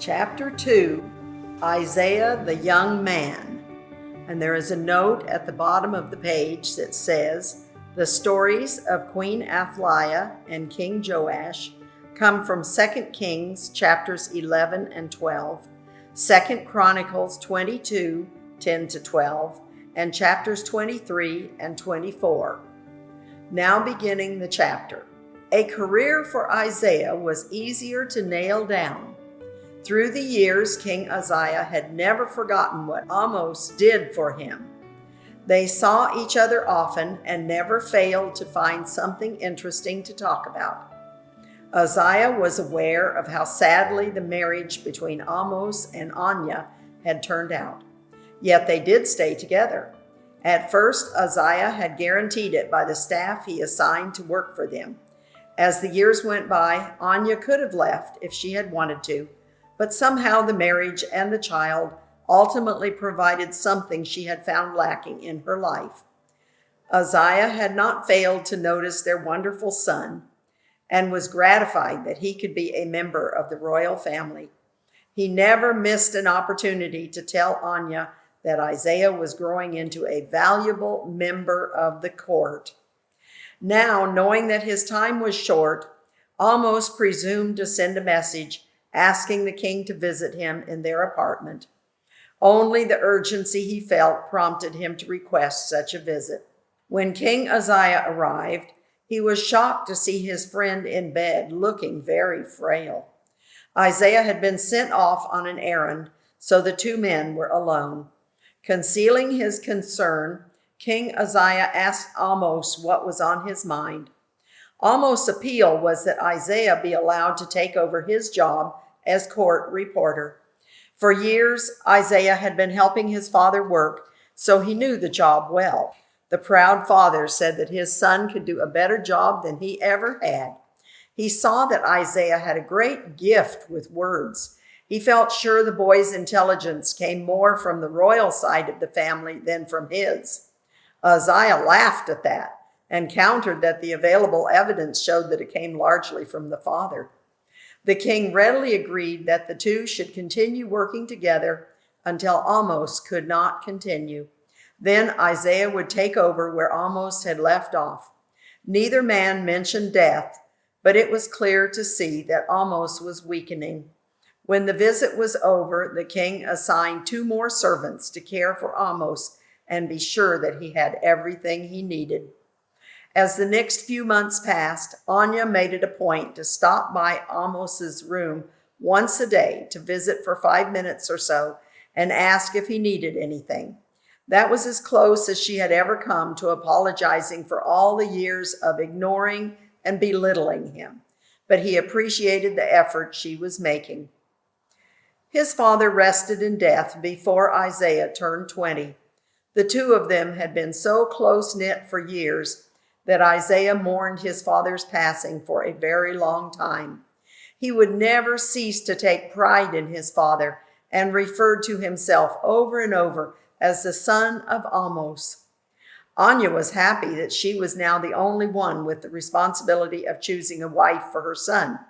Chapter 2, Uzziah the Young Man. And there is a note at the bottom of the page that says, the stories of Queen Athaliah and King Joash come from 2 Kings chapters 11 and 12, 2 Chronicles 22, 10-12, and chapters 23 and 24. Now beginning the chapter. A career for Uzziah was easier to nail down. Through the years, King Uzziah had never forgotten what Amos did for him. They saw each other often and never failed to find something interesting to talk about. Uzziah was aware of how sadly the marriage between Amos and Anya had turned out. Yet they did stay together. At first, Uzziah had guaranteed it by the staff he assigned to work for them. As the years went by, Anya could have left if she had wanted to, but somehow the marriage and the child ultimately provided something she had found lacking in her life. Uzziah had not failed to notice their wonderful son and was gratified that he could be a member of the royal family. He never missed an opportunity to tell Anya that Uzziah was growing into a valuable member of the court. Now, knowing that his time was short, Amos presumed to send a message asking the king to visit him in their apartment. Only the urgency he felt prompted him to request such a visit. When King Uzziah arrived, he was shocked to see his friend in bed, looking very frail. Uzziah had been sent off on an errand, so the two men were alone. Concealing his concern, King Uzziah asked Amos what was on his mind. Amos' appeal was that Uzziah be allowed to take over his job as court reporter. For years, Uzziah had been helping his father work, so he knew the job well. The proud father said that his son could do a better job than he ever had. He saw that Uzziah had a great gift with words. He felt sure the boy's intelligence came more from the royal side of the family than from his. Uzziah laughed at that and countered that the available evidence showed that it came largely from the father. The king readily agreed that the two should continue working together until Amos could not continue. Then Uzziah would take over where Amos had left off. Neither man mentioned death, but it was clear to see that Amos was weakening. When the visit was over, the king assigned 2 more servants to care for Amos and be sure that he had everything he needed. As the next few months passed, Anya made it a point to stop by Amos's room once a day to visit for 5 minutes or so and ask if he needed anything. That was as close as she had ever come to apologizing for all the years of ignoring and belittling him, but he appreciated the effort she was making. His father rested in death before Uzziah turned 20. The two of them had been so close-knit for years that Uzziah mourned his father's passing for a very long time. He would never cease to take pride in his father and referred to himself over and over as the son of Amos. Anya was happy that she was now the only one with the responsibility of choosing a wife for her son.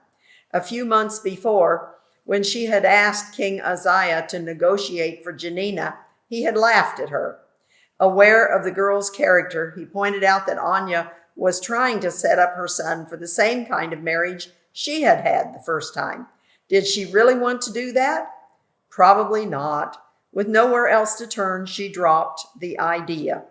A few months before, when she had asked King Uzziah to negotiate for Janina, he had laughed at her. Aware of the girl's character, he pointed out that Anya was trying to set up her son for the same kind of marriage she had had the first time. Did she really want to do that? Probably not. With nowhere else to turn, she dropped the idea.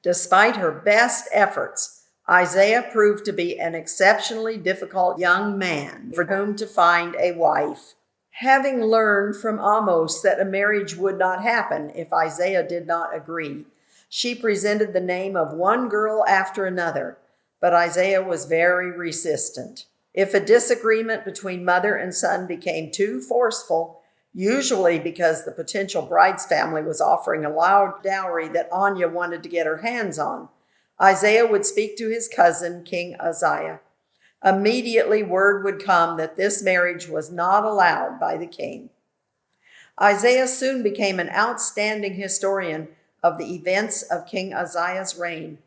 Despite her best efforts, Uzziah proved to be an exceptionally difficult young man for whom to find a wife. Having learned from Amos that a marriage would not happen if Uzziah did not agree, she presented the name of one girl after another, but Uzziah was very resistant. If a disagreement between mother and son became too forceful, usually because the potential bride's family was offering a large dowry that Anya wanted to get her hands on, Uzziah would speak to his cousin, King Uzziah. Immediately word would come that this marriage was not allowed by the king. Uzziah soon became an outstanding historian of the events of King Uzziah's reign.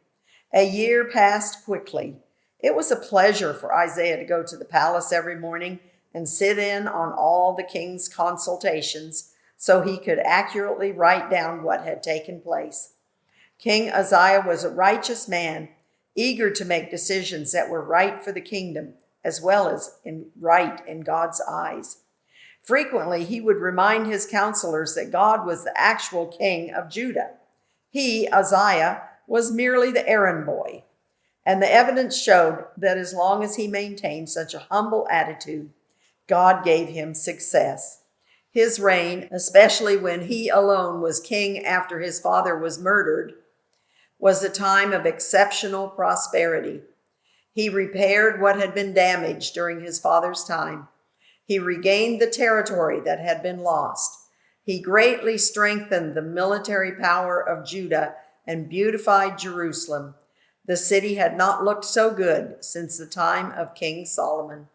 A year passed quickly. It was a pleasure for Uzziah to go to the palace every morning and sit in on all the king's consultations so he could accurately write down what had taken place. King Uzziah was a righteous man, eager to make decisions that were right for the kingdom, as well as right in God's eyes. Frequently, he would remind his counselors that God was the actual king of Judah. He, Uzziah, was merely the errand boy. And the evidence showed that as long as he maintained such a humble attitude, God gave him success. His reign, especially when he alone was king after his father was murdered, was a time of exceptional prosperity. He repaired what had been damaged during his father's time. He regained the territory that had been lost. He greatly strengthened the military power of Judah and beautified Jerusalem. The city had not looked so good since the time of King Solomon.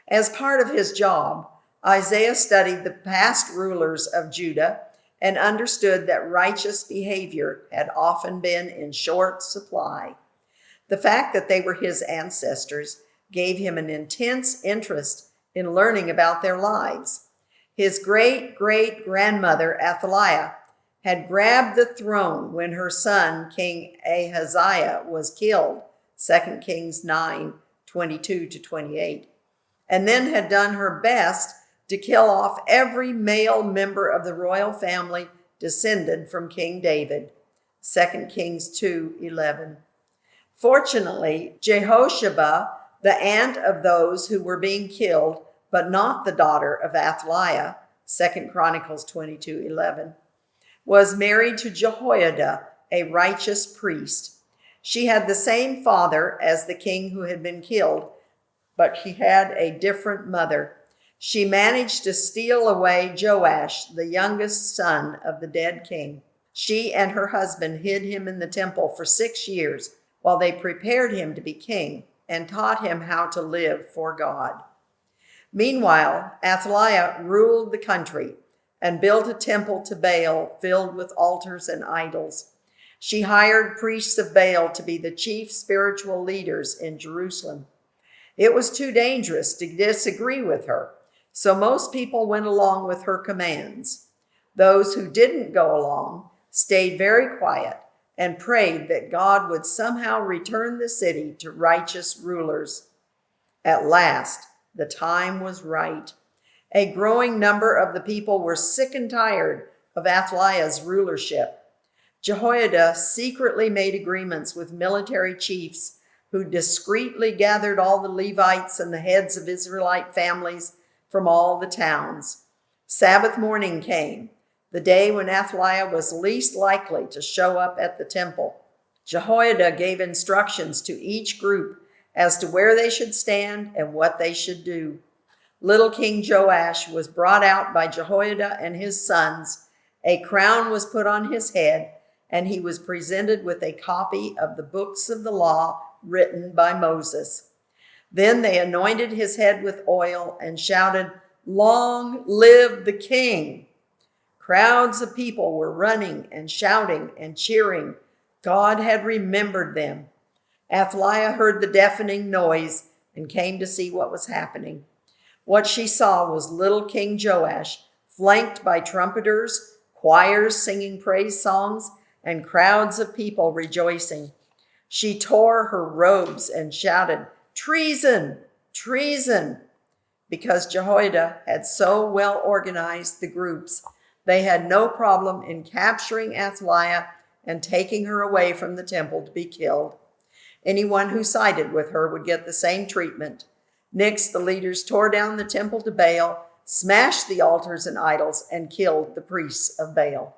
As part of his job, Isaiah studied the past rulers of Judah and understood that righteous behavior had often been in short supply. The fact that they were his ancestors gave him an intense interest in learning about their lives. His great-great-grandmother, Athaliah, had grabbed the throne when her son, King Ahaziah, was killed, 2 Kings 9:22-28, and then had done her best to kill off every male member of the royal family descended from King David, 2 Kings 2:11. Fortunately, Jehosheba, the aunt of those who were being killed, but not the daughter of Athaliah, 2 Chronicles 22:11, was married to Jehoiada, a righteous priest. She had the same father as the king who had been killed, but she had a different mother. She managed to steal away Joash, the youngest son of the dead king. She and her husband hid him in the temple for 6 years while they prepared him to be king and taught him how to live for God. Meanwhile, Athaliah ruled the country and built a temple to Baal filled with altars and idols. She hired priests of Baal to be the chief spiritual leaders in Jerusalem. It was too dangerous to disagree with her, so most people went along with her commands. Those who didn't go along stayed very quiet and prayed that God would somehow return the city to righteous rulers. At last, the time was right. A growing number of the people were sick and tired of Athaliah's rulership. Jehoiada secretly made agreements with military chiefs who discreetly gathered all the Levites and the heads of Israelite families from all the towns. Sabbath morning came, the day when Athaliah was least likely to show up at the temple. Jehoiada gave instructions to each group as to where they should stand and what they should do. Little King Joash was brought out by Jehoiada and his sons. A crown was put on his head, and he was presented with a copy of the books of the law written by Moses. Then they anointed his head with oil and shouted, "Long live the king!" Crowds of people were running and shouting and cheering. God had remembered them. Athaliah heard the deafening noise and came to see what was happening. What she saw was little King Joash, flanked by trumpeters, choirs singing praise songs, and crowds of people rejoicing. She tore her robes and shouted, "Treason! Treason!" Because Jehoiada had so well organized the groups, they had no problem in capturing Athaliah and taking her away from the temple to be killed. Anyone who sided with her would get the same treatment. Next, the leaders tore down the temple to Baal, smashed the altars and idols, and killed the priests of Baal.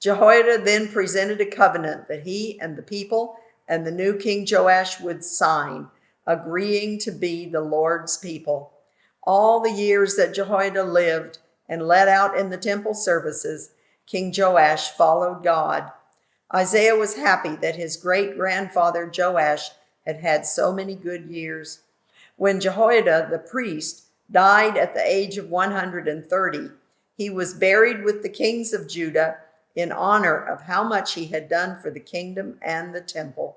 Jehoiada then presented a covenant that he and the people and the new King Joash would sign, agreeing to be the Lord's people. All the years that Jehoiada lived and led out in the temple services, King Joash followed God. Isaiah was happy that his great-grandfather Joash had had so many good years. When Jehoiada, the priest, died at the age of 130, he was buried with the kings of Judah in honor of how much he had done for the kingdom and the temple.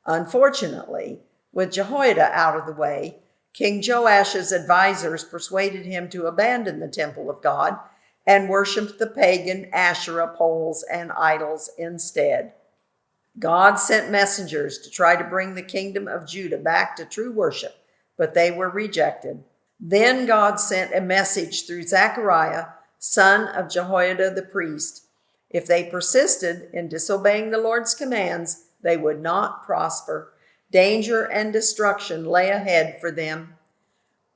Unfortunately, with Jehoiada out of the way, King Joash's advisors persuaded him to abandon the temple of God and worship the pagan Asherah poles and idols instead. God sent messengers to try to bring the kingdom of Judah back to true worship, but they were rejected. Then God sent a message through Zechariah, son of Jehoiada the priest. If they persisted in disobeying the Lord's commands, they would not prosper. Danger and destruction lay ahead for them.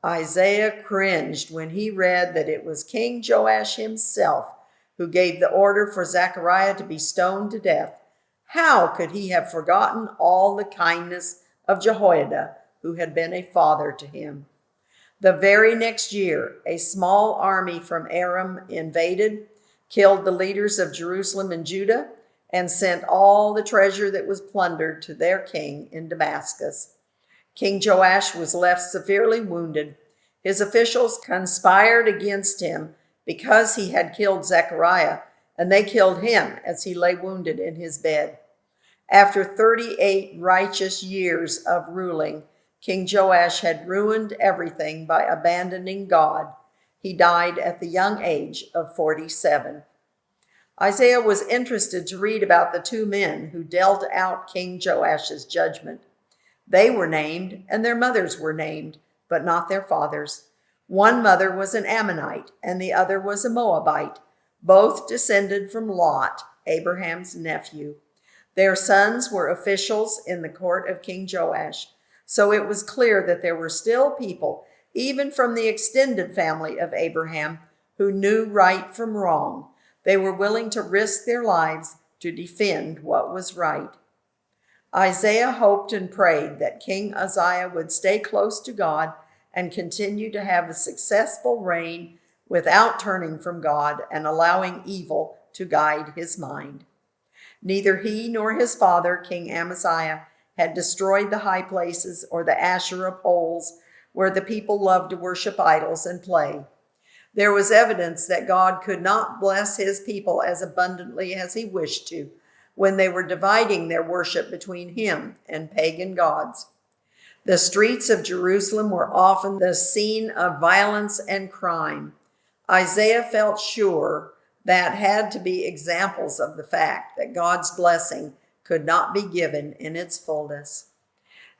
Isaiah cringed when he read that it was King Joash himself who gave the order for Zechariah to be stoned to death. How could he have forgotten all the kindness of Jehoiada, who had been a father to him? The very next year, a small army from Aram invaded, killed the leaders of Jerusalem and Judah, and sent all the treasure that was plundered to their king in Damascus. King Joash was left severely wounded. His officials conspired against him because he had killed Zechariah, and they killed him as he lay wounded in his bed. After 38 righteous years of ruling, King Joash had ruined everything by abandoning God. He died at the young age of 47. Isaiah was interested to read about the two men who dealt out King Joash's judgment. They were named, and their mothers were named, but not their fathers. One mother was an Ammonite, and the other was a Moabite, both descended from Lot, Abraham's nephew. Their sons were officials in the court of King Joash, so it was clear that there were still people, even from the extended family of Abraham, who knew right from wrong. They were willing to risk their lives to defend what was right. Isaiah hoped and prayed that King Uzziah would stay close to God and continue to have a successful reign without turning from God and allowing evil to guide his mind. Neither he nor his father, King Amaziah, had destroyed the high places or the Asherah poles where the people loved to worship idols and play. There was evidence that God could not bless his people as abundantly as he wished to when they were dividing their worship between him and pagan gods. The streets of Jerusalem were often the scene of violence and crime. Isaiah felt sure that had to be examples of the fact that God's blessing could not be given in its fullness.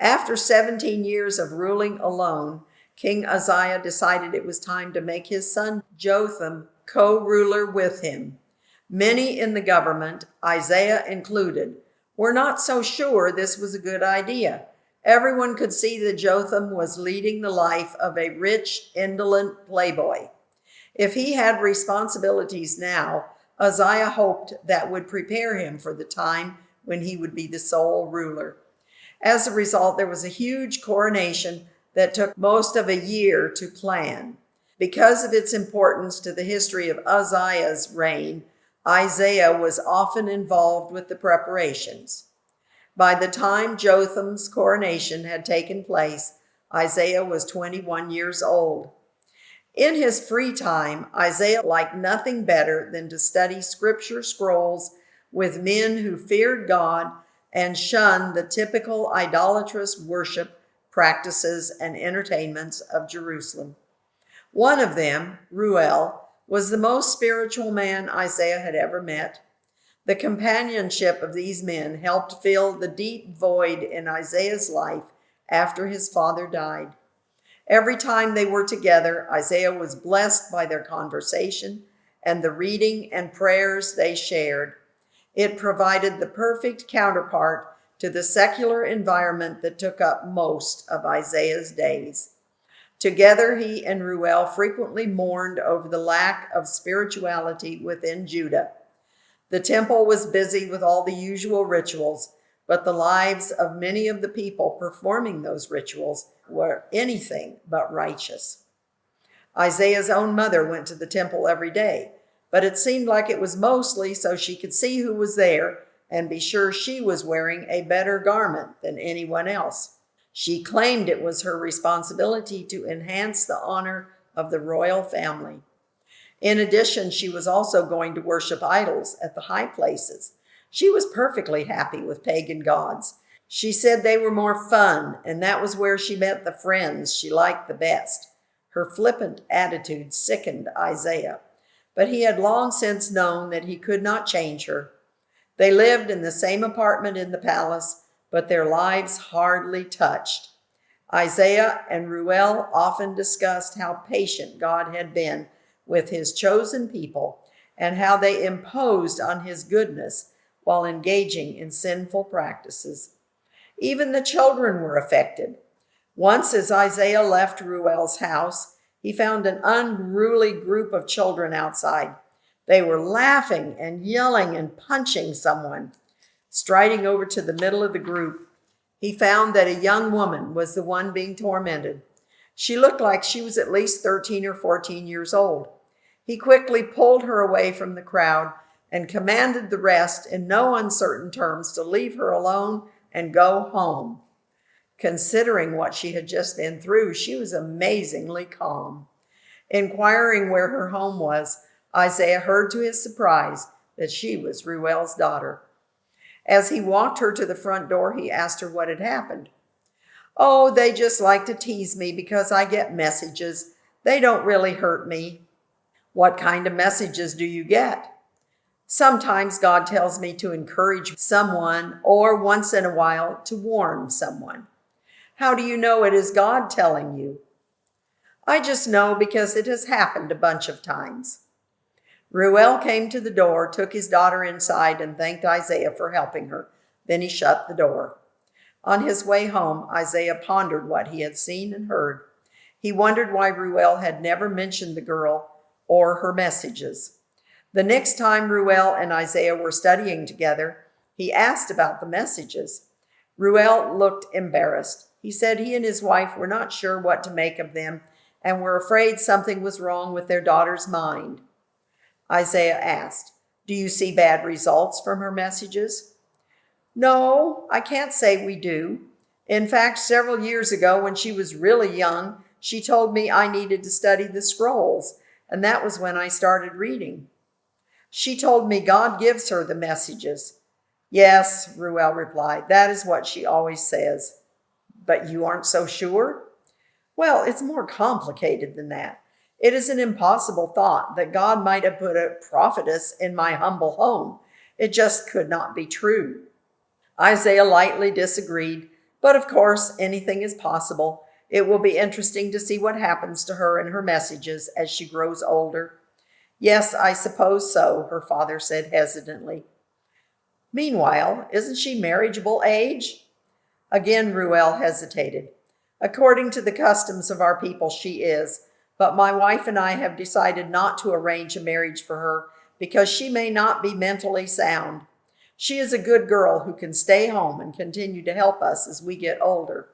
After 17 years of ruling alone, King Uzziah decided it was time to make his son Jotham co-ruler with him. Many in the government, Isaiah included, were not so sure this was a good idea. Everyone could see that Jotham was leading the life of a rich, indolent playboy. If he had responsibilities now, Uzziah hoped that would prepare him for the time when he would be the sole ruler. As a result, there was a huge coronation that took most of a year to plan. Because of its importance to the history of Uzziah's reign, Isaiah was often involved with the preparations. By the time Jotham's coronation had taken place, Isaiah was 21 years old. In his free time, Isaiah liked nothing better than to study scripture scrolls with men who feared God and shunned the typical idolatrous worship practices and entertainments of Jerusalem. One of them, Ruel, was the most spiritual man Isaiah had ever met. The companionship of these men helped fill the deep void in Isaiah's life after his father died. Every time they were together, Isaiah was blessed by their conversation and the reading and prayers they shared. It provided the perfect counterpart to the secular environment that took up most of Isaiah's days. Together, he and Ruel frequently mourned over the lack of spirituality within Judah. The temple was busy with all the usual rituals, but the lives of many of the people performing those rituals were anything but righteous. Isaiah's own mother went to the temple every day, but it seemed like it was mostly so she could see who was there and be sure she was wearing a better garment than anyone else. She claimed it was her responsibility to enhance the honor of the royal family. In addition, she was also going to worship idols at the high places. She was perfectly happy with pagan gods. She said they were more fun, and that was where she met the friends she liked the best. Her flippant attitude sickened Isaiah, but he had long since known that he could not change her. They lived in the same apartment in the palace, but their lives hardly touched. Isaiah and Ruel often discussed how patient God had been with his chosen people and how they imposed on his goodness while engaging in sinful practices. Even the children were affected. Once, as Isaiah left Ruel's house, he found an unruly group of children outside. They were laughing and yelling and punching someone. Striding over to the middle of the group, he found that a young woman was the one being tormented. She looked like she was at least 13 or 14 years old. He quickly pulled her away from the crowd and commanded the rest in no uncertain terms to leave her alone and go home. Considering what she had just been through, she was amazingly calm. Inquiring where her home was, Isaiah heard to his surprise that she was Ruel's daughter. As he walked her to the front door, he asked her what had happened. "Oh, they just like to tease me because I get messages. They don't really hurt me." "What kind of messages do you get?" "Sometimes God tells me to encourage someone, or once in a while to warn someone." "How do you know it is God telling you?" "I just know because it has happened a bunch of times." Ruel came to the door, took his daughter inside, and thanked Isaiah for helping her. Then he shut the door. On his way home, Isaiah pondered what he had seen and heard. He wondered why Ruel had never mentioned the girl or her messages. The next time Ruel and Isaiah were studying together, he asked about the messages. Ruel looked embarrassed. He said he and his wife were not sure what to make of them and were afraid something was wrong with their daughter's mind. Isaiah asked, "Do you see bad results from her messages?" "No, I can't say we do. In fact, several years ago, when she was really young, she told me I needed to study the scrolls, and that was when I started reading. She told me God gives her the messages." "Yes," Ruel replied, "that is what she always says." "But you aren't so sure?" "Well, it's more complicated than that. It is an impossible thought that God might have put a prophetess in my humble home. It just could not be true." Isaiah lightly disagreed, but of course, anything is possible. It will be interesting to see what happens to her and her messages as she grows older. "Yes, I suppose so," her father said hesitantly. "Meanwhile, isn't she marriageable age?" Again, Ruel hesitated. "According to the customs of our people, she is. But my wife and I have decided not to arrange a marriage for her because she may not be mentally sound. She is a good girl who can stay home and continue to help us as we get older."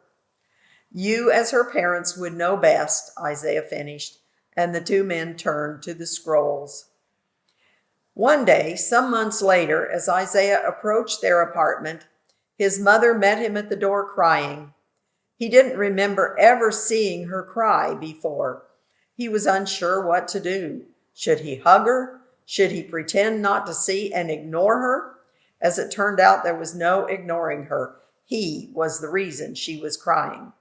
"You, as her parents, would know best," Isaiah finished, and the two men turned to the scrolls. One day, some months later, as Isaiah approached their apartment, his mother met him at the door crying. He didn't remember ever seeing her cry before. He was unsure what to do. Should he hug her? Should he pretend not to see and ignore her? As it turned out, there was no ignoring her. He was the reason she was crying.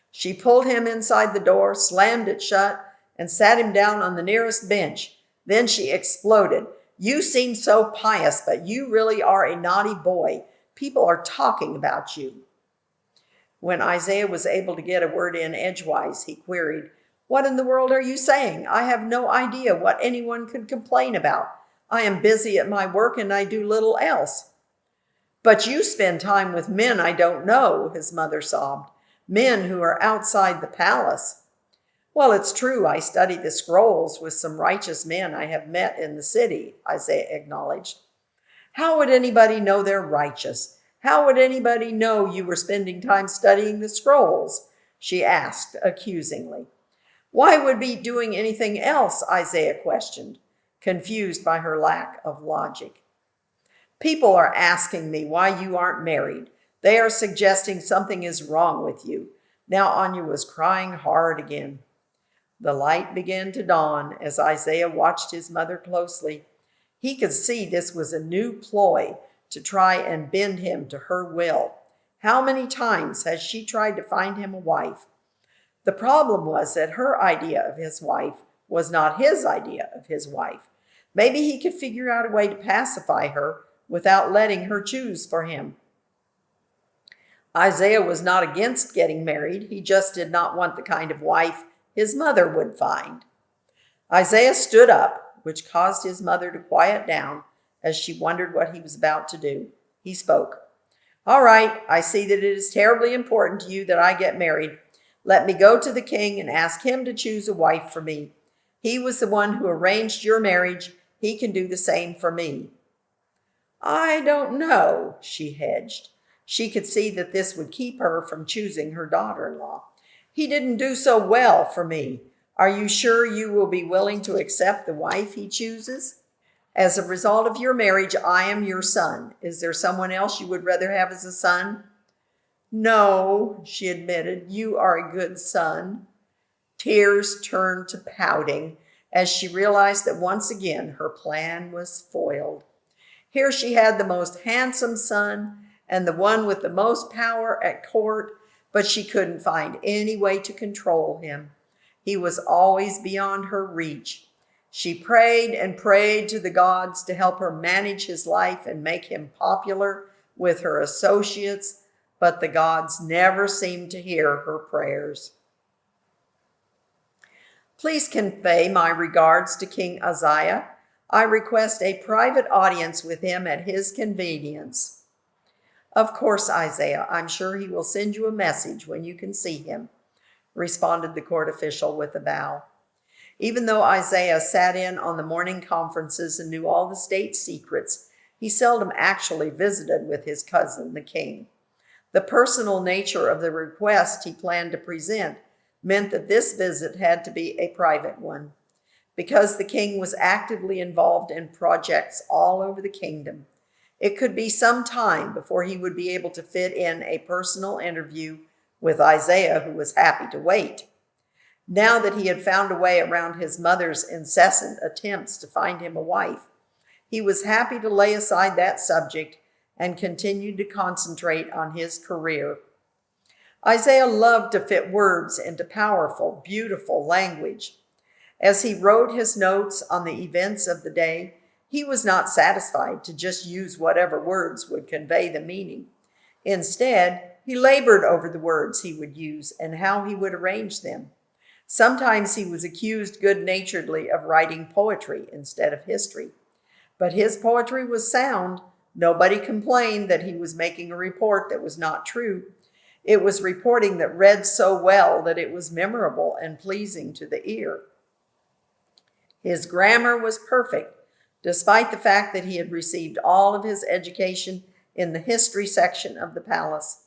She pulled him inside the door, slammed it shut, and sat him down on the nearest bench. Then she exploded. "You seem so pious, but you really are a naughty boy. People are talking about you." When Isaiah was able to get a word in edgewise, he queried, "What in the world are you saying? I have no idea what anyone could complain about. I am busy at my work and I do little else." "But you spend time with men I don't know," his mother sobbed. "Men who are outside the palace." "Well, it's true. I study the scrolls with some righteous men I have met in the city," Isaiah acknowledged. "How would anybody know they're righteous? How would anybody know you were spending time studying the scrolls?" she asked accusingly. "Why would be doing anything else?" Isaiah questioned, confused by her lack of logic. "People are asking me why you aren't married. They are suggesting something is wrong with you." Now Anya was crying hard again. The light began to dawn as Isaiah watched his mother closely. He could see this was a new ploy to try and bend him to her will. How many times has she tried to find him a wife? The problem was that her idea of his wife was not his idea of his wife. Maybe he could figure out a way to pacify her without letting her choose for him. Uzziah was not against getting married. He just did not want the kind of wife his mother would find. Uzziah stood up, which caused his mother to quiet down as she wondered what he was about to do. He spoke. "All right, I see that it is terribly important to you that I get married. Let me go to the king and ask him to choose a wife for me. He was the one who arranged your marriage. He can do the same for me." "I don't know," she hedged. She could see that this would keep her from choosing her daughter-in-law. "He didn't do so well for me. Are you sure you will be willing to accept the wife he chooses? As a result of your marriage, I am your son. Is there someone else you would rather have as a son?" "No," she admitted. "You are a good son." Tears turned to pouting as she realized that once again her plan was foiled. Here she had the most handsome son and the one with the most power at court, but she couldn't find any way to control him. He was always beyond her reach. She prayed and prayed to the gods to help her manage his life and make him popular with her associates, but the gods never seemed to hear her prayers. "Please convey my regards to King Uzziah. I request a private audience with him at his convenience." "Of course, Uzziah. I'm sure he will send you a message when you can see him," responded the court official with a bow. Even though Uzziah sat in on the morning conferences and knew all the state secrets, he seldom actually visited with his cousin, the king. The personal nature of the request he planned to present meant that this visit had to be a private one. Because the king was actively involved in projects all over the kingdom, it could be some time before he would be able to fit in a personal interview with Uzziah, who was happy to wait. Now that he had found a way around his mother's incessant attempts to find him a wife, he was happy to lay aside that subject and continued to concentrate on his career. Uzziah loved to fit words into powerful, beautiful language. As he wrote his notes on the events of the day, he was not satisfied to just use whatever words would convey the meaning. Instead, he labored over the words he would use and how he would arrange them. Sometimes he was accused good-naturedly of writing poetry instead of history. But his poetry was sound. Nobody complained that he was making a report that was not true. It was reporting that read so well that it was memorable and pleasing to the ear. His grammar was perfect, despite the fact that he had received all of his education in the history section of the palace.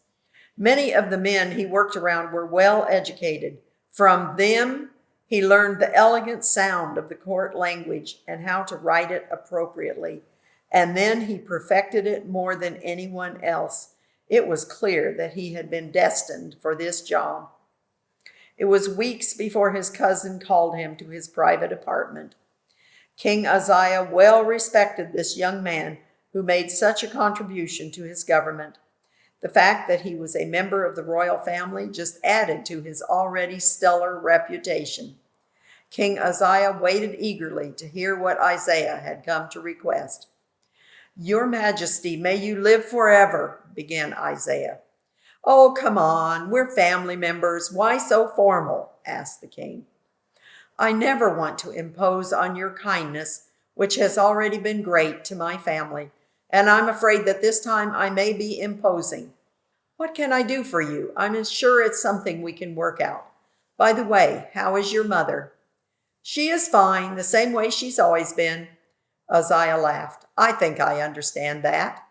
Many of the men he worked around were well educated. From them, he learned the elegant sound of the court language and how to write it appropriately. And then he perfected it more than anyone else. It was clear that he had been destined for this job. It was weeks before his cousin called him to his private apartment. King Uzziah well respected this young man who made such a contribution to his government. The fact that he was a member of the royal family just added to his already stellar reputation. King Uzziah waited eagerly to hear what Uzziah had come to request. "Your Majesty, may you live forever," began Uzziah. "Oh, come on, we're family members. Why so formal?" asked the king. "I never want to impose on your kindness, which has already been great to my family, and I'm afraid that this time I may be imposing. What can I do for you? I'm sure it's something we can work out. By the way, how is your mother?" "She is fine, the same way she's always been." Uzziah laughed. "I think I understand that."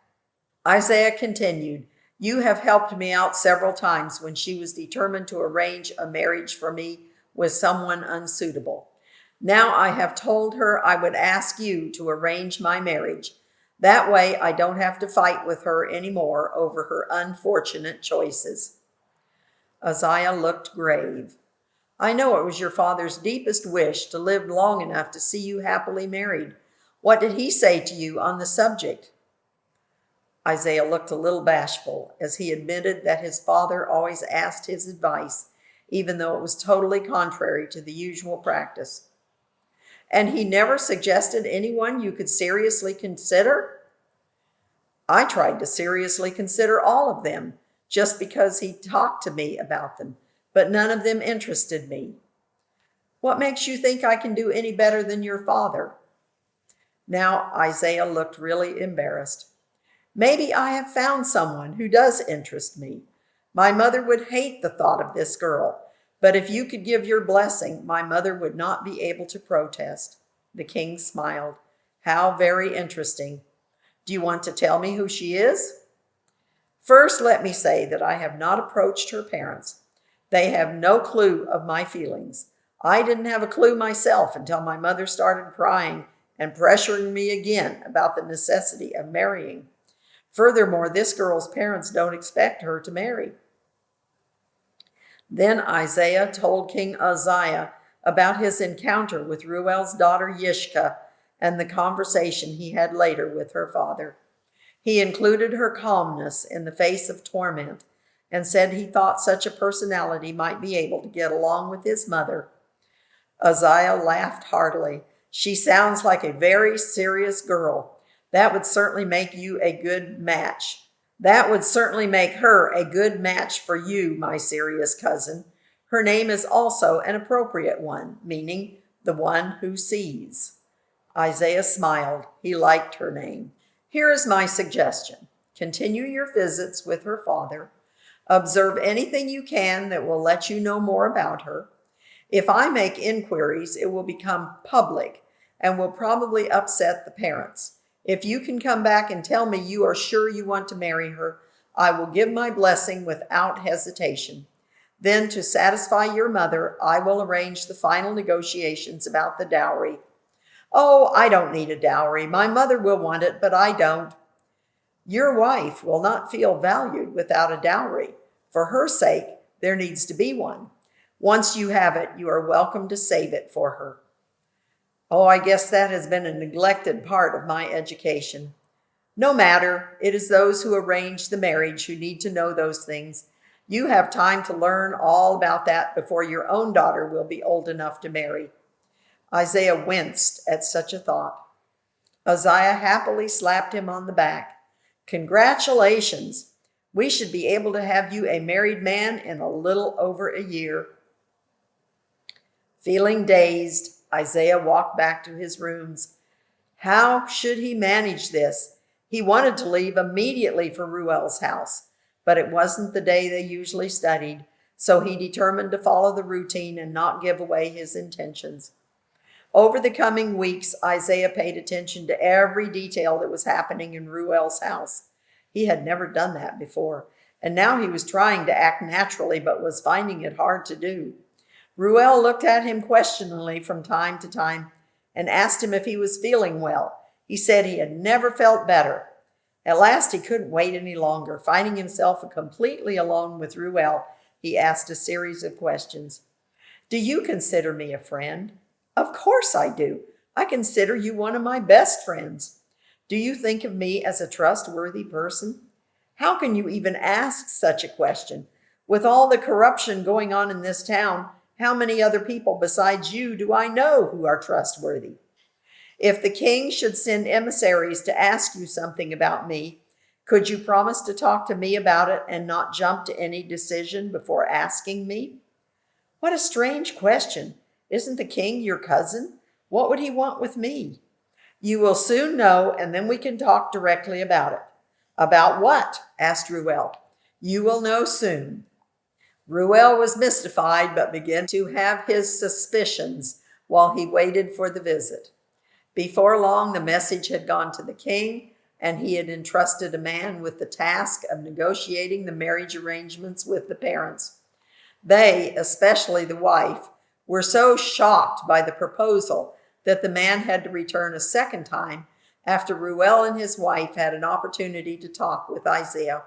Uzziah continued, "You have helped me out several times when she was determined to arrange a marriage for me with someone unsuitable. Now I have told her I would ask you to arrange my marriage. That way I don't have to fight with her anymore over her unfortunate choices." Uzziah looked grave. "I know it was your father's deepest wish to live long enough to see you happily married. What did he say to you on the subject?" Isaiah looked a little bashful as he admitted that his father always asked his advice, even though it was totally contrary to the usual practice. And he never suggested anyone you could seriously consider? I tried to seriously consider all of them, just because he talked to me about them, but none of them interested me. What makes you think I can do any better than your father? Now Isaiah looked really embarrassed. Maybe I have found someone who does interest me. My mother would hate the thought of this girl, but if you could give your blessing, my mother would not be able to protest. The king smiled. How very interesting. Do you want to tell me who she is? First, let me say that I have not approached her parents. They have no clue of my feelings. I didn't have a clue myself until my mother started crying and pressuring me again about the necessity of marrying. Furthermore, this girl's parents don't expect her to marry. Then Isaiah told King Uzziah about his encounter with Ruel's daughter Yishka and the conversation he had later with her father. He included her calmness in the face of torment and said he thought such a personality might be able to get along with his mother. Uzziah laughed heartily. She sounds like a very serious girl. That would certainly make you a good match. That would certainly make her a good match for you, my serious cousin. Her name is also an appropriate one, meaning the one who sees. Isaiah smiled. He liked her name. Here is my suggestion. Continue your visits with her father. Observe anything you can that will let you know more about her. If I make inquiries, it will become public and will probably upset the parents. If you can come back and tell me you are sure you want to marry her, I will give my blessing without hesitation. Then, to satisfy your mother, I will arrange the final negotiations about the dowry. Oh, I don't need a dowry. My mother will want it, but I don't. Your wife will not feel valued without a dowry. For her sake, there needs to be one. Once you have it, you are welcome to save it for her. Oh, I guess that has been a neglected part of my education. No matter, it is those who arrange the marriage who need to know those things. You have time to learn all about that before your own daughter will be old enough to marry. Isaiah winced at such a thought. Uzziah happily slapped him on the back. Congratulations! We should be able to have you a married man in a little over a year. Feeling dazed, Isaiah walked back to his rooms. How should he manage this? He wanted to leave immediately for Ruel's house, but it wasn't the day they usually studied, so he determined to follow the routine and not give away his intentions. Over the coming weeks, Isaiah paid attention to every detail that was happening in Ruel's house. He had never done that before, and now he was trying to act naturally but was finding it hard to do. Ruel looked at him questioningly from time to time and asked him if he was feeling well. He said he had never felt better. At last he couldn't wait any longer. Finding himself completely alone with Ruel, he asked a series of questions. Do you consider me a friend? Of course I do. I consider you one of my best friends. Do you think of me as a trustworthy person? How can you even ask such a question? With all the corruption going on in this town, how many other people besides you do I know who are trustworthy? If the king should send emissaries to ask you something about me, could you promise to talk to me about it and not jump to any decision before asking me? What a strange question. Isn't the king your cousin? What would he want with me? You will soon know, and then we can talk directly about it. About what? Asked Ruel. You will know soon. Ruel was mystified, but began to have his suspicions while he waited for the visit. Before long, the message had gone to the king, and he had entrusted a man with the task of negotiating the marriage arrangements with the parents. They, especially the wife, were so shocked by the proposal that the man had to return a second time after Ruel and his wife had an opportunity to talk with Isaiah.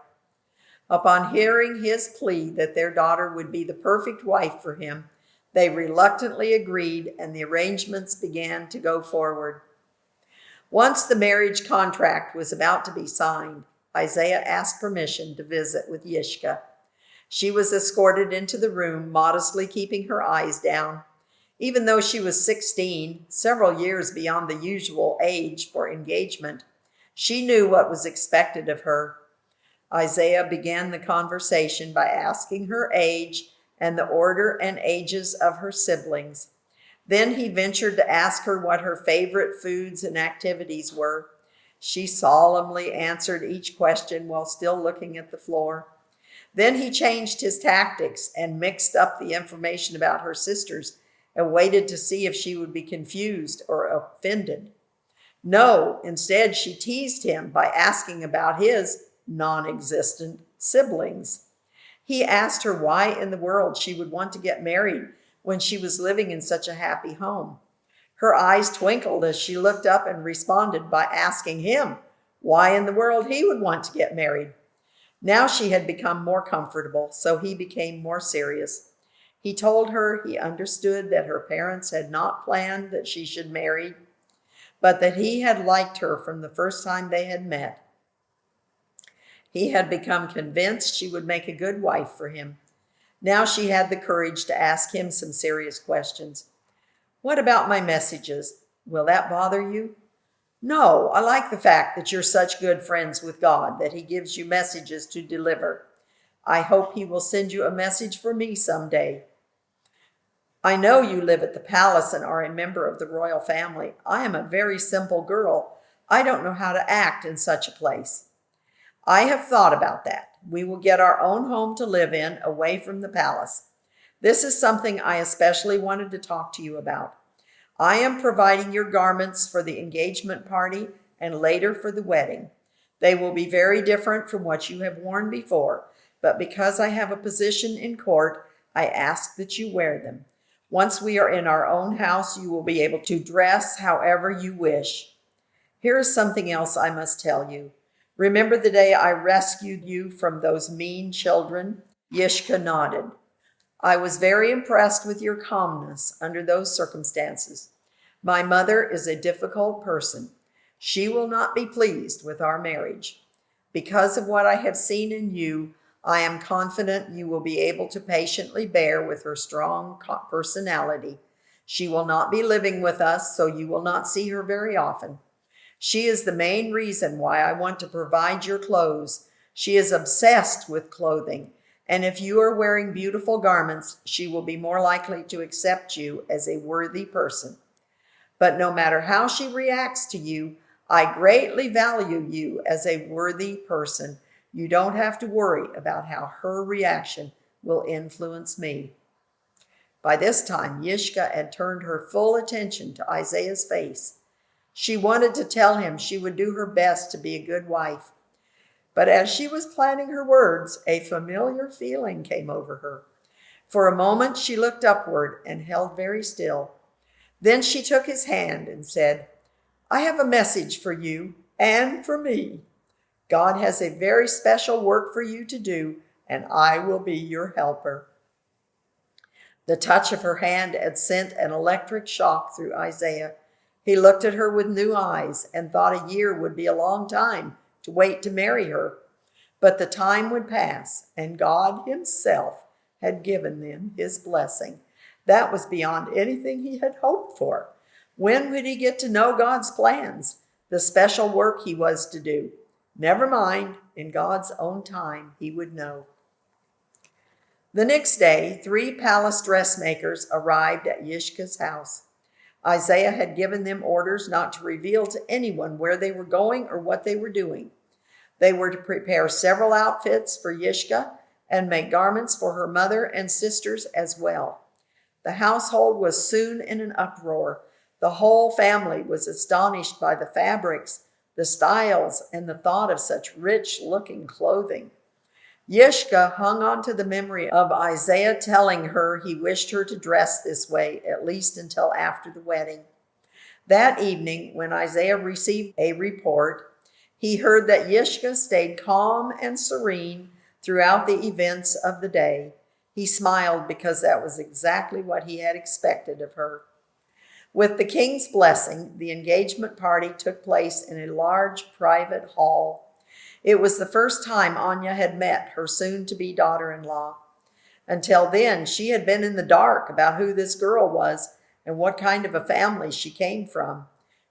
Upon hearing his plea that their daughter would be the perfect wife for him, they reluctantly agreed, and the arrangements began to go forward. Once the marriage contract was about to be signed, Isaiah asked permission to visit with Yishka. She was escorted into the room, modestly keeping her eyes down. Even though she was 16, several years beyond the usual age for engagement, she knew what was expected of her. Isaiah began the conversation by asking her age and the order and ages of her siblings. Then he ventured to ask her what her favorite foods and activities were. She solemnly answered each question while still looking at the floor. Then he changed his tactics and mixed up the information about her sisters and waited to see if she would be confused or offended. No, instead, she teased him by asking about his non existent siblings. He asked her why in the world she would want to get married when she was living in such a happy home. Her eyes twinkled as she looked up and responded by asking him why in the world he would want to get married. Now she had become more comfortable, so he became more serious. He told her he understood that her parents had not planned that she should marry, but that he had liked her from the first time they had met. He had become convinced she would make a good wife for him. Now she had the courage to ask him some serious questions. What about my messages? Will that bother you? No, I like the fact that you're such good friends with God that he gives you messages to deliver. I hope he will send you a message for me someday. I know you live at the palace and are a member of the royal family. I am a very simple girl. I don't know how to act in such a place. I have thought about that. We will get our own home to live in, away from the palace. This is something I especially wanted to talk to you about. I am providing your garments for the engagement party and later for the wedding. They will be very different from what you have worn before, but because I have a position in court, I ask that you wear them. Once we are in our own house, you will be able to dress however you wish. Here is something else I must tell you. Remember the day I rescued you from those mean children? Yishka nodded. I was very impressed with your calmness under those circumstances. My mother is a difficult person. She will not be pleased with our marriage. Because of what I have seen in you, I am confident you will be able to patiently bear with her strong personality. She will not be living with us, so you will not see her very often. She is the main reason why I want to provide your clothes. She is obsessed with clothing, and if you are wearing beautiful garments, she will be more likely to accept you as a worthy person. But no matter how she reacts to you, I greatly value you as a worthy person. You don't have to worry about how her reaction will influence me. By this time, Yishka had turned her full attention to Isaiah's face. She wanted to tell him she would do her best to be a good wife. But as she was planning her words, a familiar feeling came over her. For a moment, she looked upward and held very still. Then she took his hand and said, I have a message for you and for me. God has a very special work for you to do, and I will be your helper. The touch of her hand had sent an electric shock through Isaiah. He looked at her with new eyes and thought a year would be a long time to wait to marry her. But the time would pass, and God himself had given them his blessing. That was beyond anything he had hoped for. When would he get to know God's plans, the special work he was to do? Never mind, in God's own time he would know. The next day, 3 palace dressmakers arrived at Yishka's house. Isaiah had given them orders not to reveal to anyone where they were going or what they were doing. They were to prepare several outfits for Yishka and make garments for her mother and sisters as well. The household was soon in an uproar. The whole family was astonished by the fabrics, the styles, and the thought of such rich-looking clothing. Yishka hung on to the memory of Isaiah telling her he wished her to dress this way, at least until after the wedding. That evening, when Isaiah received a report, he heard that Yishka stayed calm and serene throughout the events of the day. He smiled because that was exactly what he had expected of her. With the king's blessing, the engagement party took place in a large private hall. It was the first time Anya had met her soon-to-be daughter-in-law. Until then, she had been in the dark about who this girl was and what kind of a family she came from.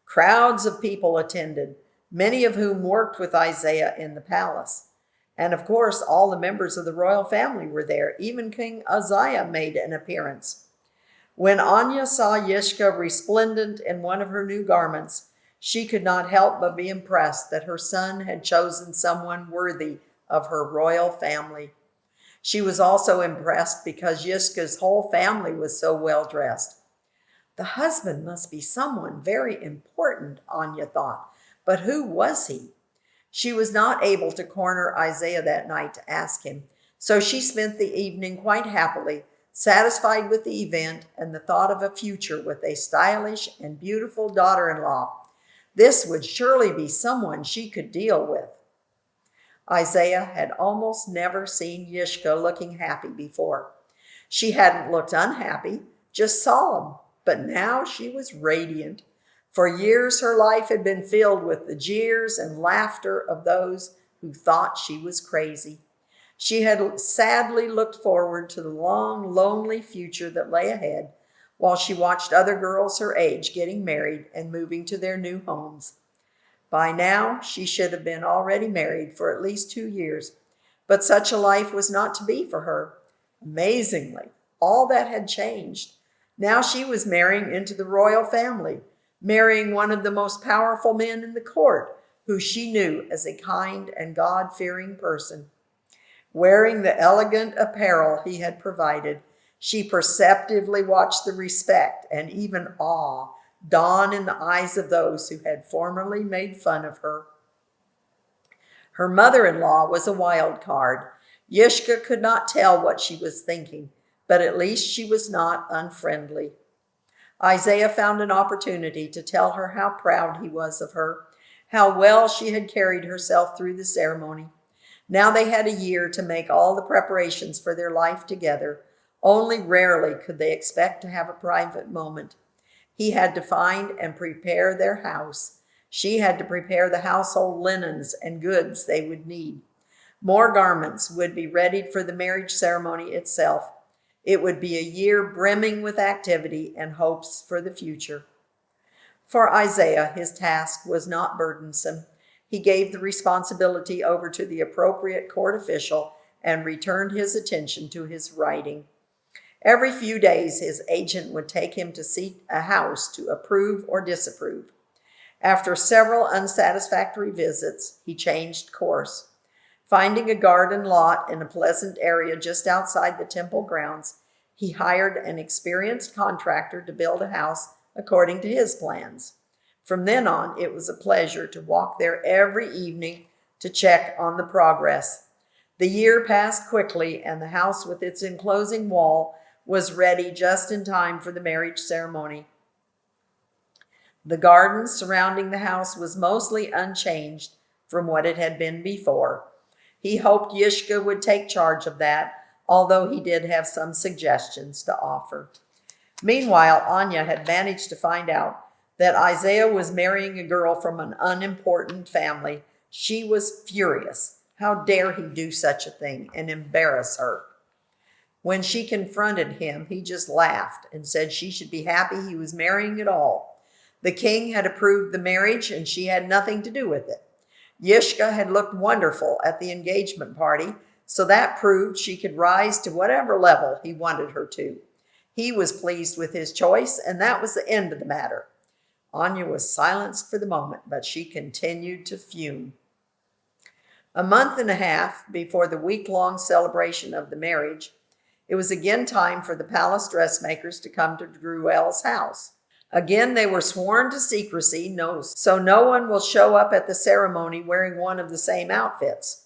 Crowds of people attended, many of whom worked with Uzziah in the palace. And of course, all the members of the royal family were there. Even King Uzziah made an appearance. When Anya saw Yishka resplendent in one of her new garments, she could not help but be impressed that her son had chosen someone worthy of her royal family. She was also impressed because Yishka's whole family was so well dressed. The husband must be someone very important, Anya thought, but who was he? She was not able to corner Uzziah that night to ask him, so she spent the evening quite happily, satisfied with the event and the thought of a future with a stylish and beautiful daughter-in-law. This would surely be someone she could deal with. Uzziah had almost never seen Yishka looking happy before. She hadn't looked unhappy, just solemn, but now she was radiant. For years her life had been filled with the jeers and laughter of those who thought she was crazy. She had sadly looked forward to the long, lonely future that lay ahead while she watched other girls her age getting married and moving to their new homes. By now, she should have been already married for at least 2 years, but such a life was not to be for her. Amazingly, all that had changed. Now she was marrying into the royal family, marrying one of the most powerful men in the court, who she knew as a kind and God-fearing person. Wearing the elegant apparel he had provided, she perceptively watched the respect and even awe dawn in the eyes of those who had formerly made fun of her. Her mother-in-law was a wild card. Yishka could not tell what she was thinking, but at least she was not unfriendly. Uzziah found an opportunity to tell her how proud he was of her, how well she had carried herself through the ceremony. Now they had a year to make all the preparations for their life together. Only rarely could they expect to have a private moment. He had to find and prepare their house. She had to prepare the household linens and goods they would need. More garments would be readied for the marriage ceremony itself. It would be a year brimming with activity and hopes for the future. For Uzziah, his task was not burdensome. He gave the responsibility over to the appropriate court official and returned his attention to his writing. Every few days, his agent would take him to seek a house to approve or disapprove. After several unsatisfactory visits, he changed course. Finding a garden lot in a pleasant area just outside the temple grounds, he hired an experienced contractor to build a house according to his plans. From then on, it was a pleasure to walk there every evening to check on the progress. The year passed quickly, and the house with its enclosing wall was ready just in time for the marriage ceremony. The garden surrounding the house was mostly unchanged from what it had been before. He hoped Yishka would take charge of that, although he did have some suggestions to offer. Meanwhile, Anya had managed to find out that Uzziah was marrying a girl from an unimportant family. She was furious. How dare he do such a thing and embarrass her? When she confronted him, he just laughed and said she should be happy he was marrying at all. The king had approved the marriage and she had nothing to do with it. Yishka had looked wonderful at the engagement party, so that proved she could rise to whatever level he wanted her to. He was pleased with his choice, and that was the end of the matter. Anya was silenced for the moment, but she continued to fume. A month and a half before the week-long celebration of the marriage, it was again time for the palace dressmakers to come to Druel's house. Again, they were sworn to secrecy, so no one will show up at the ceremony wearing one of the same outfits.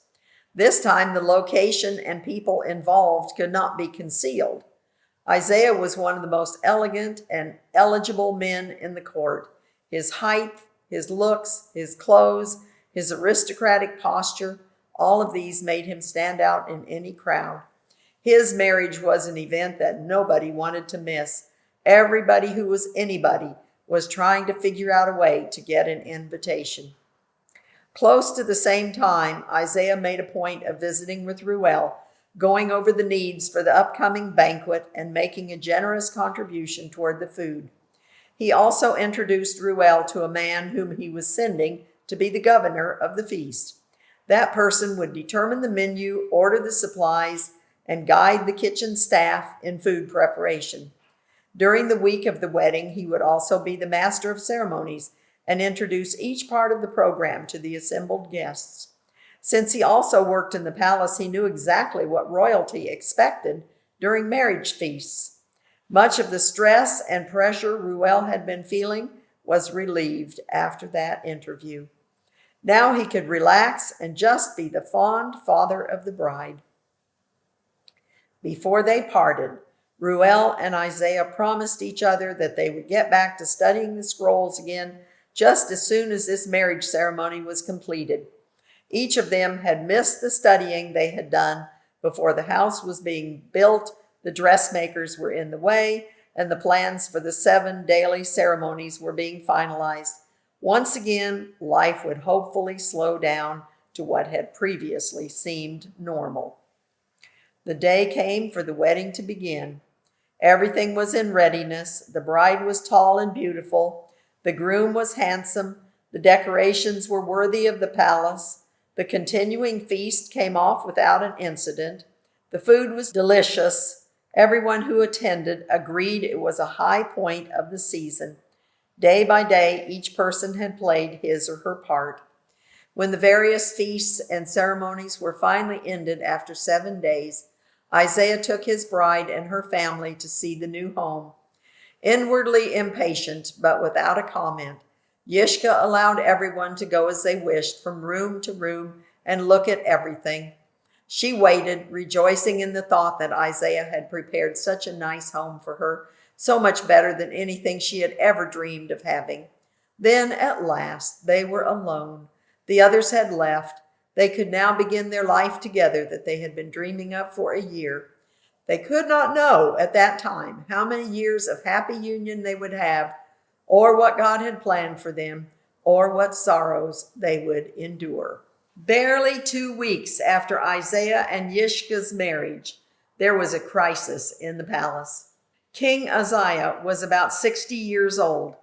This time, the location and people involved could not be concealed. Uzziah was one of the most elegant and eligible men in the court. His height, his looks, his clothes, his aristocratic posture, all of these made him stand out in any crowd. His marriage was an event that nobody wanted to miss. Everybody who was anybody was trying to figure out a way to get an invitation. Close to the same time, Isaiah made a point of visiting with Ruel, going over the needs for the upcoming banquet and making a generous contribution toward the food. He also introduced Ruel to a man whom he was sending to be the governor of the feast. That person would determine the menu, order the supplies, and guide the kitchen staff in food preparation. During the week of the wedding, he would also be the master of ceremonies and introduce each part of the program to the assembled guests. Since he also worked in the palace, he knew exactly what royalty expected during marriage feasts. Much of the stress and pressure Ruel had been feeling was relieved after that interview. Now he could relax and just be the fond father of the bride. Before they parted, Ruel and Isaiah promised each other that they would get back to studying the scrolls again just as soon as this marriage ceremony was completed. Each of them had missed the studying they had done before the house was being built, the dressmakers were in the way, and the plans for the 7 daily ceremonies were being finalized. Once again, life would hopefully slow down to what had previously seemed normal. The day came for the wedding to begin. Everything was in readiness. The bride was tall and beautiful. The groom was handsome. The decorations were worthy of the palace. The continuing feast came off without an incident. The food was delicious. Everyone who attended agreed it was a high point of the season. Day by day, each person had played his or her part. When the various feasts and ceremonies were finally ended after 7 days, Isaiah took his bride and her family to see the new home. Inwardly impatient, but without a comment, Yishka allowed everyone to go as they wished from room to room and look at everything. She waited, rejoicing in the thought that Isaiah had prepared such a nice home for her, so much better than anything she had ever dreamed of having. Then, at last, they were alone. The others had left. They could now begin their life together that they had been dreaming of for a year. They could not know at that time how many years of happy union they would have, or what God had planned for them, or what sorrows they would endure. Barely 2 weeks after Isaiah and Yishka's marriage, there was a crisis in the palace. King Uzziah was about 60 years old,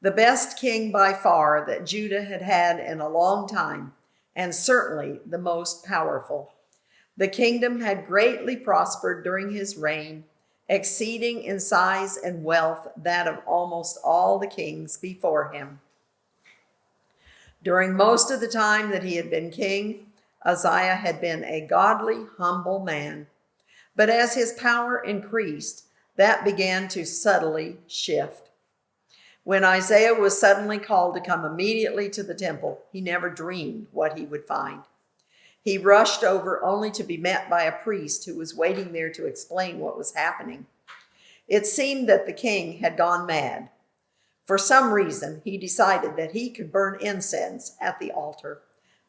the best king by far that Judah had had in a long time, and certainly the most powerful. The kingdom had greatly prospered during his reign, exceeding in size and wealth that of almost all the kings before him. During most of the time that he had been king, Uzziah had been a godly, humble man. But as his power increased, that began to subtly shift. When Isaiah was suddenly called to come immediately to the temple, he never dreamed what he would find. He rushed over only to be met by a priest who was waiting there to explain what was happening. It seemed that the king had gone mad. For some reason, he decided that he could burn incense at the altar,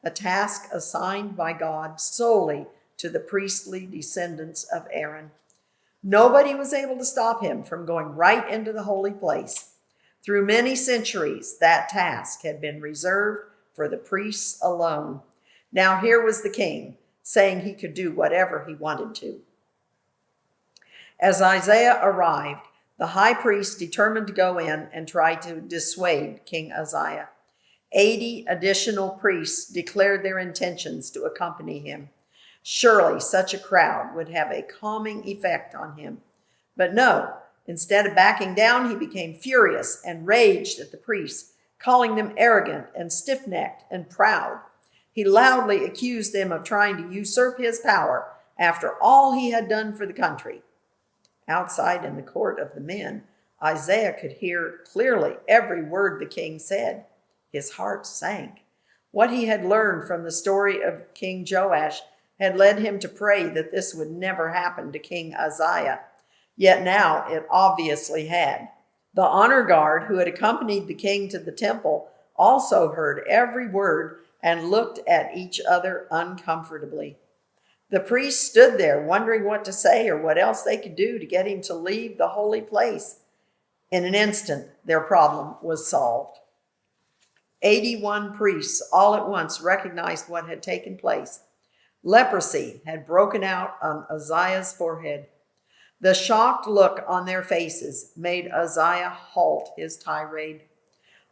a task assigned by God solely to the priestly descendants of Aaron. Nobody was able to stop him from going right into the holy place. Through many centuries, that task had been reserved for the priests alone. Now here was the king, saying he could do whatever he wanted to. As Isaiah arrived, the high priest determined to go in and try to dissuade King Uzziah. 80 additional priests declared their intentions to accompany him. Surely such a crowd would have a calming effect on him. But no, instead of backing down, he became furious and raged at the priests, calling them arrogant and stiff-necked and proud. He loudly accused them of trying to usurp his power after all he had done for the country. Outside in the court of the men, Isaiah could hear clearly every word the king said. His heart sank. What he had learned from the story of King Joash had led him to pray that this would never happen to King Uzziah. Yet now it obviously had. The honor guard who had accompanied the king to the temple also heard every word and looked at each other uncomfortably. The priests stood there wondering what to say or what else they could do to get him to leave the holy place. In an instant, their problem was solved. 81 priests all at once recognized what had taken place. Leprosy had broken out on Uzziah's forehead. The shocked look on their faces made Uzziah halt his tirade.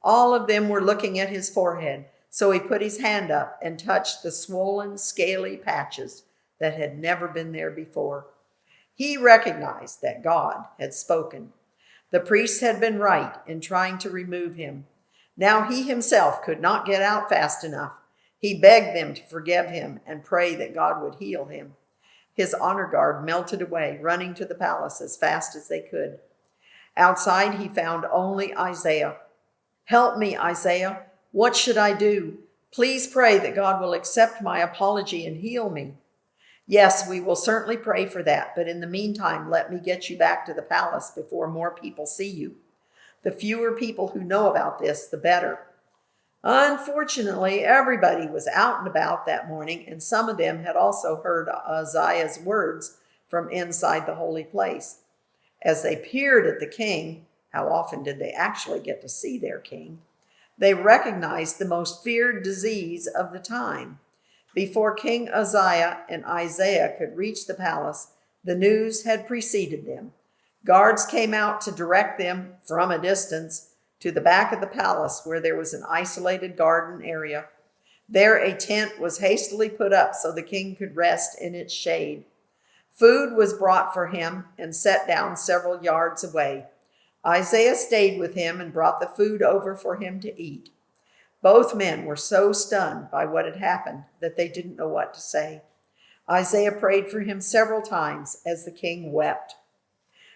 All of them were looking at his forehead, so he put his hand up and touched the swollen, scaly patches that had never been there before. He recognized that God had spoken. The priests had been right in trying to remove him. Now he himself could not get out fast enough. He begged them to forgive him and pray that God would heal him. His honor guard melted away, running to the palace as fast as they could. Outside, he found only Isaiah. "Help me, Isaiah. What should I do? Please pray that God will accept my apology and heal me." "Yes, we will certainly pray for that, but in the meantime, let me get you back to the palace before more people see you. The fewer people who know about this, the better." Unfortunately, everybody was out and about that morning, and some of them had also heard Uzziah's words from inside the holy place. As they peered at the king, how often did they actually get to see their king? They recognized the most feared disease of the time. Before King Uzziah and Isaiah could reach the palace, the news had preceded them. Guards came out to direct them from a distance to the back of the palace where there was an isolated garden area. There a tent was hastily put up so the king could rest in its shade. Food was brought for him and set down several yards away. Isaiah stayed with him and brought the food over for him to eat. Both men were so stunned by what had happened that they didn't know what to say. Isaiah prayed for him several times as the king wept.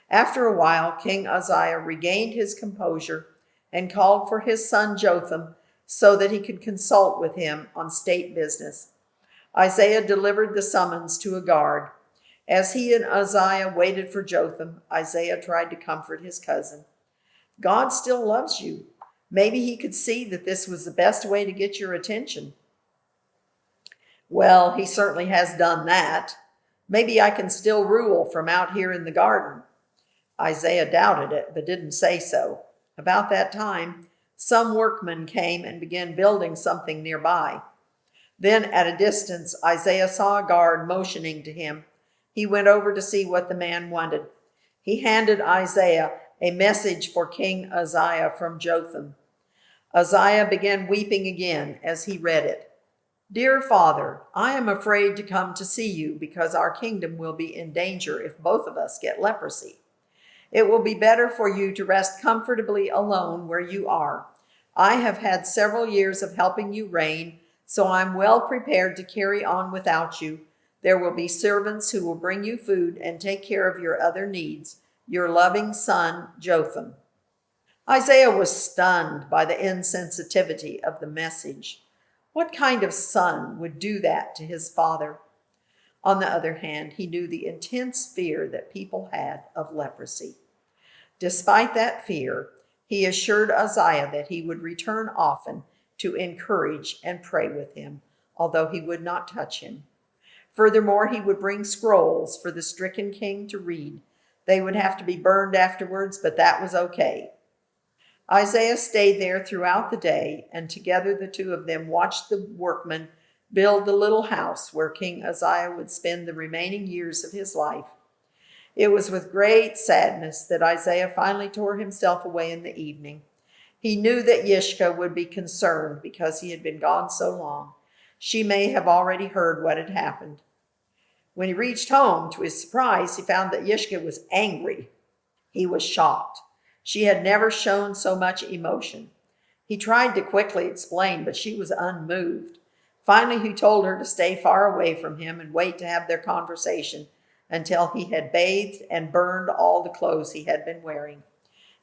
After a while, King Uzziah regained his composure and called for his son Jotham so that he could consult with him on state business. Isaiah delivered the summons to a guard. As he and Uzziah waited for Jotham, Isaiah tried to comfort his cousin. "God still loves you. Maybe he could see that this was the best way to get your attention." "Well, he certainly has done that. Maybe I can still rule from out here in the garden." Isaiah doubted it, but didn't say so. About that time, some workmen came and began building something nearby. Then, at a distance, Isaiah saw a guard motioning to him. He went over to see what the man wanted. He handed Isaiah a message for King Uzziah from Jotham. Uzziah began weeping again as he read it. "Dear father, I am afraid to come to see you because our kingdom will be in danger if both of us get leprosy. It will be better for you to rest comfortably alone where you are. I have had several years of helping you reign, so I'm well prepared to carry on without you. There will be servants who will bring you food and take care of your other needs. Your loving son, Jotham." Isaiah was stunned by the insensitivity of the message. What kind of son would do that to his father? On the other hand, he knew the intense fear that people had of leprosy. Despite that fear, he assured Uzziah that he would return often to encourage and pray with him, although he would not touch him. Furthermore, he would bring scrolls for the stricken king to read. They would have to be burned afterwards, but that was okay. Isaiah stayed there throughout the day, and together the two of them watched the workmen build the little house where King Uzziah would spend the remaining years of his life. It was with great sadness that Isaiah finally tore himself away in the evening. He knew that Yishka would be concerned because he had been gone so long. She may have already heard what had happened. When he reached home, to his surprise, he found that Yishka was angry. He was shocked. She had never shown so much emotion. He tried to quickly explain, but she was unmoved. Finally, he told her to stay far away from him and wait to have their conversation until he had bathed and burned all the clothes he had been wearing.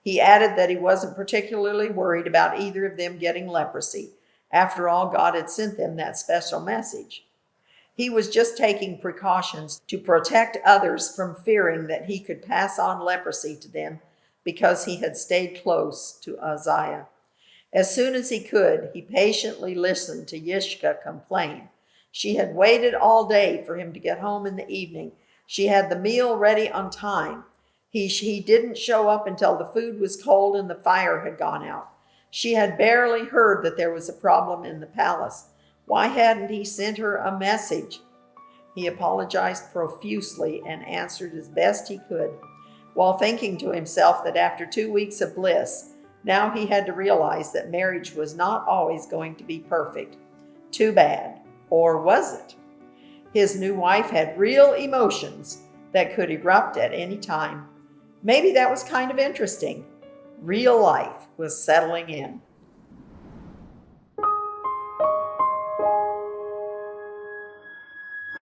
He added that he wasn't particularly worried about either of them getting leprosy. After all, God had sent them that special message. He was just taking precautions to protect others from fearing that he could pass on leprosy to them because he had stayed close to Uzziah. As soon as he could, he patiently listened to Yishka complain. She had waited all day for him to get home in the evening. She had the meal ready on time. He didn't show up until the food was cold and the fire had gone out. She had barely heard that there was a problem in the palace. Why hadn't he sent her a message? He apologized profusely and answered as best he could, while thinking to himself that after 2 weeks of bliss, now he had to realize that marriage was not always going to be perfect. Too bad. Or was it? His new wife had real emotions that could erupt at any time. Maybe that was kind of interesting. Real life was settling in.